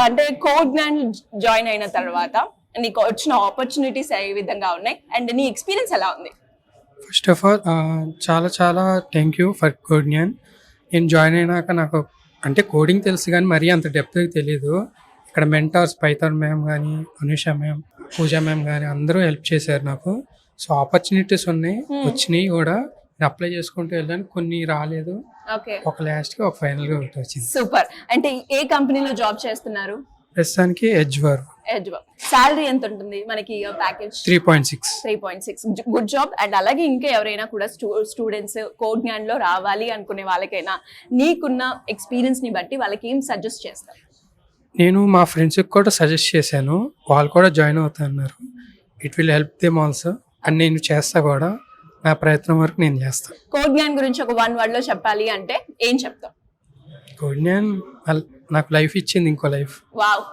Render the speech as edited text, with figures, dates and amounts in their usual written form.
అంటే code Gyan join అయిన తర్వాత నీకు వచ్చిన ఆపర్చునిటీస్ ఏ విధంగా ఉన్నాయి అండ్ నీ ఎక్స్పీరియన్స్ ఎలా ఉంది? ఫస్ట్ ఆఫ్ ఆల్ చాలా చాలా థ్యాంక్ యూ ఫర్ కోడ్న్యాన్. నేను జాయిన్ అయినాక నాకు అంటే కోడింగ్ తెలుసు కానీ మరీ అంత డెప్త్గా తెలియదు. ఇక్కడ మెంటార్స్ పైథాన్ మ్యామ్ కానీ, అనుష మ్యామ్, పూజా మ్యామ్ కానీ అందరూ హెల్ప్ చేశారు నాకు. సో ఆపర్చునిటీస్ ఉన్నాయి, వచ్చినాయి కూడా. నేను అప్లై చేసుకుంటూ వెళ్ళాను, కొన్ని రాలేదు. ఓకే, ఒక లాస్ట్గా ఒక ఫైనల్గా ఒకటి వచ్చింది. సూపర్. అంటే ఏ కంపెనీలో జాబ్ చేస్తున్నారు? ప్రస్తుతానికి ఎడ్జ్ వర్ సాలరీ ఎంత ఉంటుంది మనకి ప్యాకేజ్? 3.6. 3.6. Good job. అండ్ అలాగే ఇంకా ఎవరైనా కూడా స్టూడెంట్స్ కోడ్ జ్ఞాన్ లో రావాలి అనుకునే వాళ్ళకైనా నీకున్న ఎక్స్పీరియన్స్ ని బట్టి వాళ్ళకి ఏం సజెస్ట్ చేస్తారు? నేను మా ఫ్రెండ్స్కి కూడా సజెస్ట్ చేశాను, వాళ్ళు కూడా జాయిన్ అవుతా అన్నారు. It will help them also. And నేను చేస్తా కూడా, నా ప్రయత్నం వరకు నేను చేస్తాను. కోడ్ జ్ఞాన్ గురించి ఒక 1 word లో చెప్పాలి అంటే ఏం చెప్తావు? కోడ్న్యాన్ నాకు లైఫ్ ఇచ్చింది, ఇంకో లైఫ్. వావ్,